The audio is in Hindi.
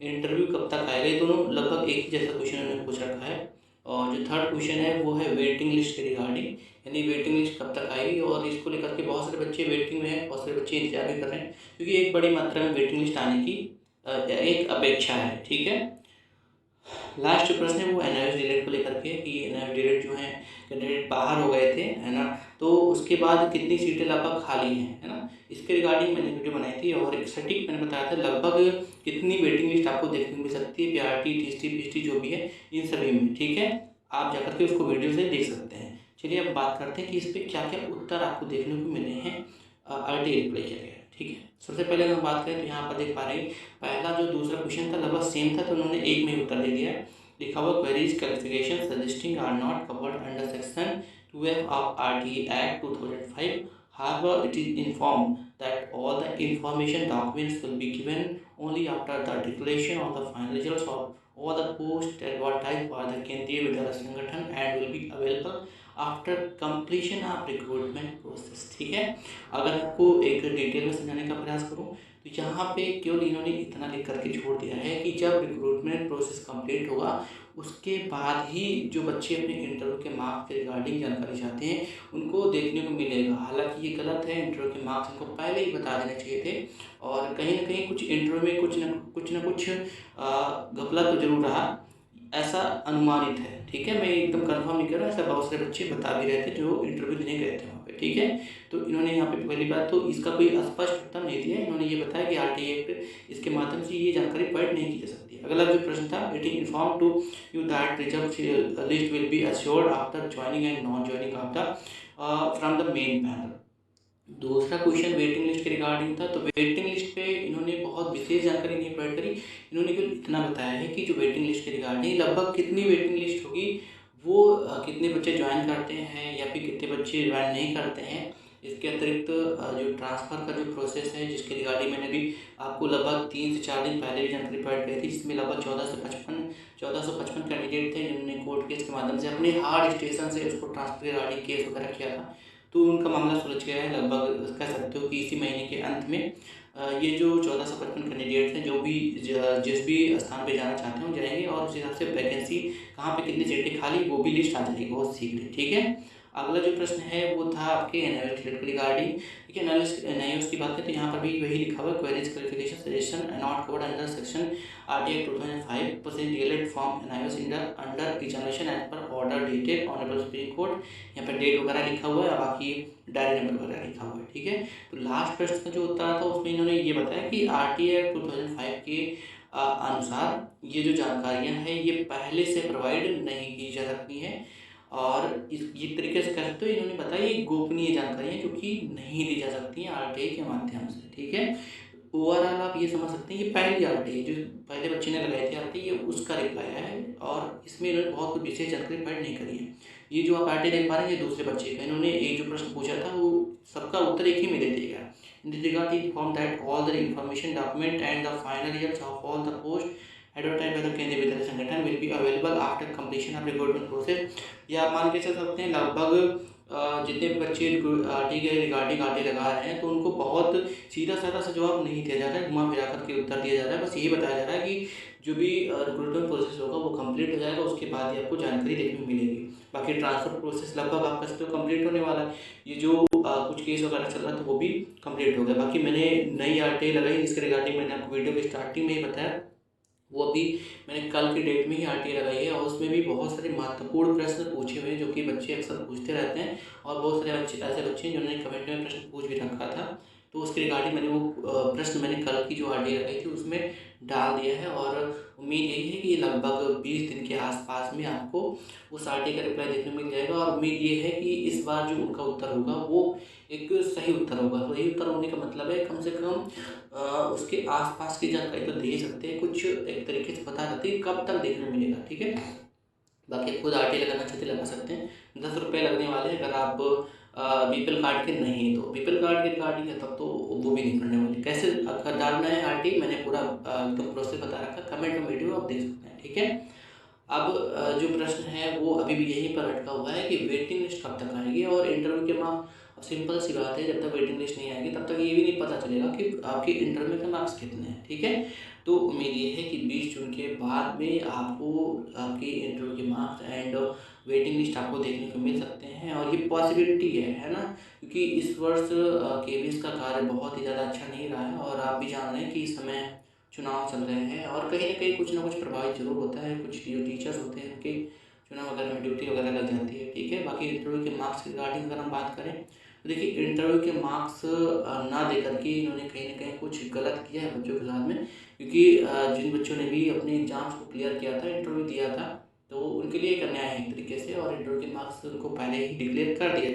इंटरव्यू कब तक आएगा, ये दोनों लगभग एक ही जैसा क्वेश्चन उन्होंने पूछ रखा है। और जो थर्ड क्वेश्चन है वो है वेटिंग लिस्ट के रिगार्डिंग, यानी वेटिंग लिस्ट कब तक आएगी, और इसको लेकर के बहुत सारे बच्चे वेटिंग में हैं, बहुत सारे बच्चे इंतजार भी कर रहे हैं, क्योंकि एक बड़ी मात्रा में वेटिंग लिस्ट आने की एक अपेक्षा है। ठीक है। लास्ट जो प्रश्न है वो एनआईओएस डिलेट को लेकर के, कि एनआईओएस डिलेट जो है कैंडिडेट बाहर हो गए थे, है ना, तो उसके बाद कितनी सीटें लगभग खाली हैं, है ना, इसके रिगार्डिंग मैंने वीडियो बनाई थी, और एक सटीक मैंने बताया था लगभग कितनी वेटिंग लिस्ट आपको देखने को मिल सकती है पीआरटी, टीएसटी, पीएसटी जो भी है इन सभी में। ठीक है, आप जाकर के उसको वीडियो से देख सकते हैं। चलिए अब बात करते हैं कि इस पर क्या क्या उत्तर आपको देखने को मिले हैं, आरटीए रिप्लाई किया गया है। ठीक है, सबसे पहले अगर हम बात करें तो यहाँ पर देख पा रहे हैं पहला जो दूसरा क्वेश्चन था लगभग सेम था, तो उन्होंने एक में ही उत्तर दे दिया है। लिखा हुआ queries qualification suggesting are not covered under section 12 of RTA act 2005. However, it is informed that all the information documents will be given only after the declaration of the final results of all the posts advertised by the केंद्रीय विद्यालय संगठन and will be available after completion of recruitment process. ठीक है, अगर आपको एक डिटेल में समझाने का प्रयास करूँ तो यहाँ पे केवल इन्होंने इतना लिख करके छोड़ दिया है कि जब रिक्रूटमेंट प्रोसेस कंप्लीट होगा उसके बाद ही जो बच्चे अपने इंटरव्यू के मार्क्स के रिगार्डिंग जानकारी चाहते हैं उनको देखने को मिलेगा। हालांकि ये गलत है, इंटरव्यू के मार्क्स इनको पहले ही बता देने चाहिए थे, और कहीं ना कहीं कुछ इंटरव्यू में कुछ ना कुछ घपला तो जरूर रहा, ऐसा अनुमानित है। ठीक है, मैं एकदम कंफर्म नहीं कर रहा, ऐसा बहुत सारे बच्चे बता भी रहे थे जो इंटरव्यू देने गए थे वहाँ पे। ठीक है, तो इन्होंने यहाँ पे पहली बात तो इसका कोई स्पष्ट उत्तर नहीं दिया, इन्होंने ये बताया कि आरटीए एक्ट इसके माध्यम से ये जानकारी प्रोवाइड नहीं की जा सकती। अगला जो प्रश्न था, it is inform to you that result list will be assured after joining and non joining of the from the main panel. दूसरा क्वेश्चन वेटिंग लिस्ट के रिगार्डिंग था, तो वेटिंग लिस्ट पे इन्होंने बहुत विशेष जानकारी नहीं प्रोवाइड करी, इन्होंने केवल इतना बताया है कि जो वेटिंग लिस्ट के रिगार्डिंग लगभग कितनी वेटिंग लिस्ट होगी, वो कितने बच्चे ज्वाइन करते हैं या फिर कितने बच्चे ज्वाइन नहीं करते हैं। इसके अतिरिक्त जो ट्रांसफ़र का जो प्रोसेस है जिसके रिगार्डिंग मैंने भी आपको लगभग 3 से 4 दिन पहले भी जानकारी प्रोवाइड करी थी, जिसमें लगभग 1455 कैंडिडेट थे जिन्होंने कोर्ट केस के माध्यम से अपने हार्ड स्टेशन से उसको ट्रांसफर के रिगार्डिंग केस वगैरह किया था, तो उनका मामला सुलझ गया है। लगभग कह सकते हो कि इसी महीने के अंत में ये जो 1455 कैंडिडेट्स हैं जो भी जिस भी स्थान पे जाना चाहते हैं वो जाएंगे, और उस हिसाब से वैकेंसी कहाँ पे कितनी सीटें खाली वो भी लिस्ट आ जाएगी बहुत शीघ्र। ठीक है, अगला जो प्रश्न है वो था आपके एनआईओएस के रिगार्डिंग। ठीक है, एनआईओएस की बात करें तो यहाँ पर भी वही लिखा हुआ है, queries qualification suggestion not covered under section RTA 2005 percent delayed from NIOS under examination as per order dated honourable Supreme Court. यहाँ पर डेट वगैरह लिखा हुआ है, बाकी डायरी नंबर वगैरह लिखा हुआ है। ठीक है, तो लास्ट प्रश्न का जो उत्तर था उसमें इन्होंने ये बताया कि आरटीए 2005 के अनुसार ये जो जानकारियाँ हैं ये पहले से प्रोवाइड नहीं की जा सकती हैं, और इस ये तरीके से कह सकते हो इन्होंने बताया ये गोपनीय जानकारी है जो कि नहीं दी जा सकती हैं आरटीआई के माध्यम से। ठीक है, ओवरऑल आप ये समझ सकते हैं ये पहली आरटीआई जो पहले बच्चे ने लगाई थी आरटीआई, ये उसका रिप्लाई है, और इसमें इन्होंने बहुत कुछ विशेष जानकारी प्रोवाइड नहीं करी है। ये जो आप आरटीआई देख पा रहे हैं ये दूसरे बच्चे का, इन्होंने एक जो प्रश्न पूछा था वो सबका उत्तर एक ही में दे दिया गया। In this regard inform that all the information document and the final results of all the post advertise by the केंद्रीय विद्यालय संगठन will be available after completion of recruitment process. या आप मान के चल सकते हैं लगभग जितने भी बच्चे आरटी के रिगार्डिंग आरटी लगा रहे हैं तो उनको बहुत सीधा साधा सा जवाब नहीं दिया जा रहा है, घुमा फिरा करके उत्तर दिया जा रहा है। बस यही बताया जा रहा है कि जो भी रिक्रूटमेंट प्रोसेस होगा वो कंप्लीट हो जाएगा, उसके बाद ही आपको जानकारी देखने को मिलेगी। बाकी ट्रांसफर प्रोसेस लगभग आपका तो कंप्लीट होने वाला है, ये जो कुछ केस वगैरह चल रहा था वो भी कंप्लीट हो गया। बाकी मैंने नई आरटी लगाई जिसके रिगार्डिंग मैंने आपको वीडियो की स्टार्टिंग में ही बताया, वो अभी मैंने कल की डेट में ही आरटीए लगाई है, और उसमें भी बहुत सारे महत्वपूर्ण प्रश्न पूछे हुए हैं जो कि बच्चे अक्सर पूछते रहते हैं, और बहुत सारे बच्चे ऐसे बच्चे हैं जिन्होंने कमेंट में प्रश्न पूछ भी रखा था, तो उसके रिगार्डिंग मैंने वो प्रश्न मैंने कल की जो आरटीए लगाई थी उसमें डाल दिया है, और उम्मीद यही है कि लगभग 20 दिन के आसपास में आपको उस आरटीए का रिप्लाई देखने को मिल जाएगा, और उम्मीद ये है कि इस बार जो उनका उत्तर होगा वो एक सही उत्तर होगा। सही उत्तर होने का मतलब है कम से कम उसके आसपास की जानकारी तो दे सकते हैं, कुछ एक तरीके से बता सकते हैं कब तक देखने मिलेगा। ठीक है, बाकी खुद आरटी लगाना चाहते लगा सकते हैं, 10 रुपये लगने वाले हैं। अगर आप बीपीएल कार्ड के नहीं तो बीपीएल कार्ड के रिगार्डिंग है तब तो वो भी नहीं पड़ने वाले। कैसे अगर डालना है आरटी मैंने पूरा एकदम प्रोसेस बता रखा, कमेंट में वीडियो आप देख सकते हैं। ठीक है, अब जो प्रश्न है वो अभी भी यहीं पर अटका हुआ है कि वेटिंग लिस्ट कब तक आएगी और इंटरव्यू के मार्क्स। अब सिंपल सी बात है, जब तक वेटिंग लिस्ट नहीं आएगी तब तक ये भी नहीं पता चलेगा कि आपके इंटरव्यू के मार्क्स कितने हैं। ठीक है, तो उम्मीद ये है कि 20 जून के बाद में आपको आपके इंटरव्यू के मार्क्स एंड वेटिंग लिस्ट आपको देखने को मिल सकते हैं, और ये पॉसिबिलिटी है ना? क्योंकि इस वर्ष केबीएस का कार्य बहुत ही ज़्यादा अच्छा नहीं रहा है, और आप भी जान रहे हैं कि इस समय चुनाव चल रहे हैं, और कहीं न कहीं कुछ ना कुछ प्रभावित ज़रूर होता है। कुछ जो टीचर्स होते हैं उनके चुनाव वगैरह में ड्यूटी वगैरह लग जाती है, ठीक है? बाकी इंटरव्यू के मार्क्स के रिगार्डिंग अगर हम बात करें, तो देखिए इंटरव्यू के मार्क्स ना दे कर के इन्होंने कहीं न कहीं कुछ गलत किया है बच्चों के साथ में। क्योंकि जिन बच्चों ने भी अपने एग्ज़ाम्स को क्लियर किया था, इंटरव्यू दिया था, तो उनके लिए एक अन्याय है एक तरीके से, और इंटरव्यू के मार्क्स उनको पहले ही डिक्लेयर कर दिए